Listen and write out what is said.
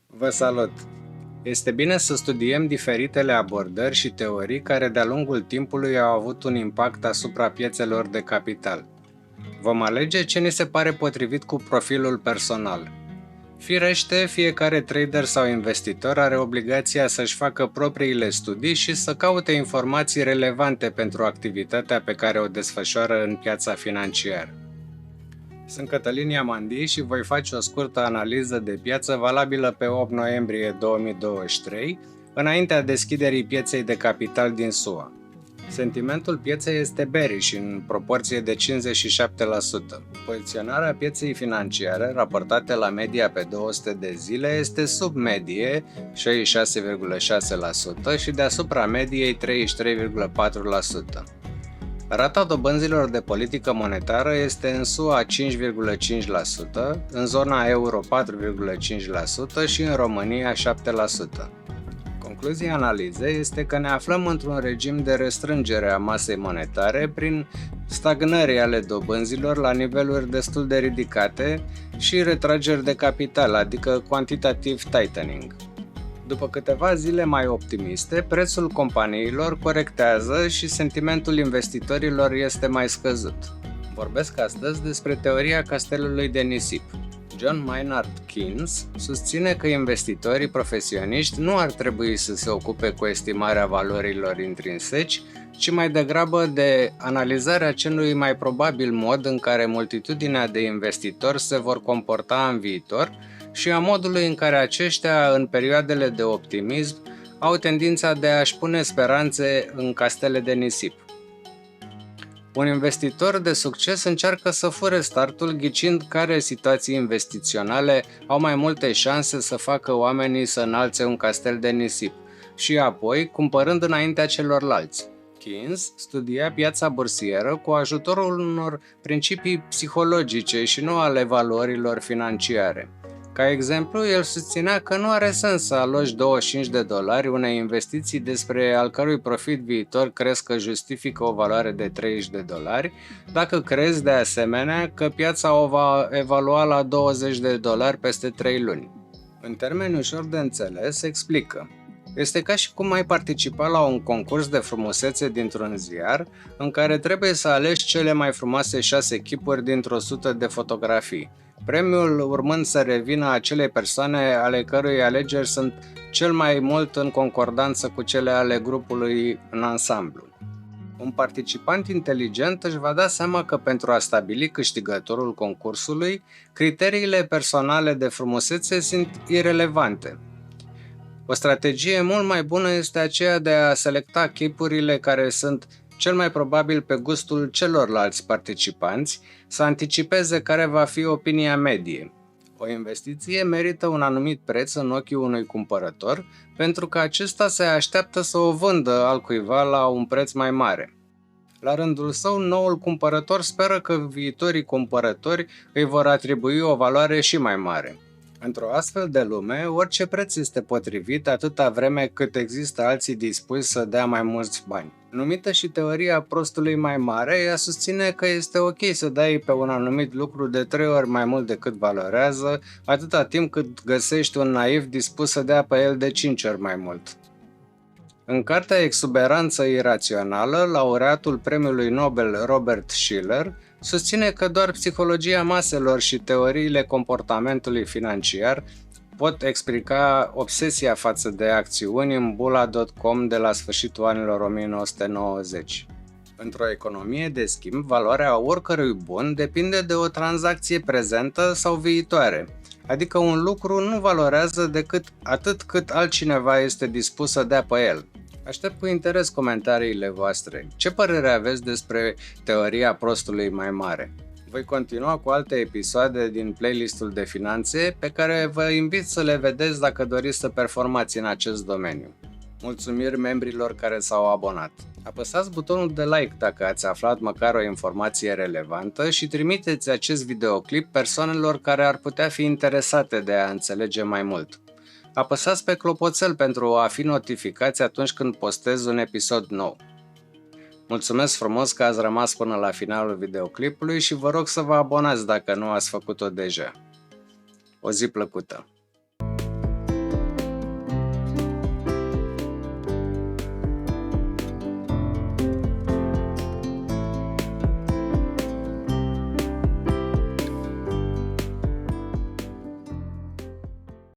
Vă salut! Este bine să studiem diferitele abordări și teorii care de-a lungul timpului au avut un impact asupra piețelor de capital. Vom alege ce ni se pare potrivit cu profilul personal. Firește, fiecare trader sau investitor are obligația să-și facă propriile studii și să caute informații relevante pentru activitatea pe care o desfășoară în piața financiară. Sunt Cătălin Iamandi și voi face o scurtă analiză de piață valabilă pe 8 noiembrie 2023, înaintea deschiderii pieței de capital din SUA. Sentimentul pieței este bearish în proporție de 57%. Poziționarea pieței financiare, raportată la media pe 200 de zile, este sub medie, 66,6%, și deasupra mediei, 33,4%. Rata dobânzilor de politică monetară este în SUA 5,5%, în zona euro 4,5% și în România 7%. Concluzia analizei este că ne aflăm într-un regim de restrângere a masei monetare prin stagnări ale dobânzilor la niveluri destul de ridicate și retrageri de capital, adică quantitative tightening. După câteva zile mai optimiste, prețul companiilor corectează și sentimentul investitorilor este mai scăzut. Vorbesc astăzi despre teoria castelului de nisip. John Maynard Keynes susține că investitorii profesioniști nu ar trebui să se ocupe cu estimarea valorilor intrinseci, ci mai degrabă de analizarea celui mai probabil mod în care multitudinea de investitori se vor comporta în viitor și a modului în care aceștia, în perioadele de optimism, au tendința de a-și pune speranțe în castele de nisip. Un investitor de succes încearcă să fure startul ghicind care situații investiționale au mai multe șanse să facă oamenii să înalțe un castel de nisip și apoi cumpărând înaintea celorlalți. Keynes studia piața bursieră cu ajutorul unor principii psihologice și nu ale valorilor financiare. Ca exemplu, el susținea că nu are sens să aloci $25 unei investiții despre al cărui profit viitor crezi că justifică o valoare de $30, dacă crezi de asemenea că piața o va evalua la $20 peste 3 luni. În termeni ușor de înțeles, explică. Este ca și cum ai participa la un concurs de frumusețe dintr-un ziar, în care trebuie să alegi cele mai frumoase 6 chipuri dintr-o sută de fotografii, premiul urmând să revină acelei persoane ale cărui alegeri sunt cel mai mult în concordanță cu cele ale grupului în ansamblu. Un participant inteligent își va da seama că pentru a stabili câștigătorul concursului, criteriile personale de frumusețe sunt irelevante. O strategie mult mai bună este aceea de a selecta chipurile care sunt cel mai probabil pe gustul celorlalți participanți, să anticipeze care va fi opinia medie. O investiție merită un anumit preț în ochii unui cumpărător, pentru că acesta se așteaptă să o vândă altcuiva la un preț mai mare. La rândul său, noul cumpărător speră că viitorii cumpărători îi vor atribui o valoare și mai mare. Într-o astfel de lume, orice preț este potrivit atâta vreme cât există alții dispuși să dea mai mulți bani. Numită și teoria prostului mai mare, ea susține că este ok să dai pe un anumit lucru de 3 ori mai mult decât valorează, atâta timp cât găsești un naiv dispus să dea pe el de 5 ori mai mult. În cartea Exuberanță irațională, laureatul premiului Nobel Robert Shiller susține că doar psihologia maselor și teoriile comportamentului financiar pot explica obsesia față de acțiuni în bula.com de la sfârșitul anilor 1990. Într-o economie de schimb, valoarea oricărui bun depinde de o tranzacție prezentă sau viitoare, adică un lucru nu valorează decât atât cât altcineva este dispus să dea pe el. Aștept cu interes comentariile voastre. Ce părere aveți despre teoria prostului mai mare? Voi continua cu alte episoade din playlistul de finanțe pe care vă invit să le vedeți dacă doriți să performați în acest domeniu. Mulțumiri membrilor care s-au abonat. Apăsați butonul de like dacă ați aflat măcar o informație relevantă și trimiteți acest videoclip persoanelor care ar putea fi interesate de a înțelege mai mult. Apăsați pe clopoțel pentru a fi notificați atunci când postez un episod nou. Mulțumesc frumos că ați rămas până la finalul videoclipului și vă rog să vă abonați dacă nu ați făcut-o deja. O zi plăcută!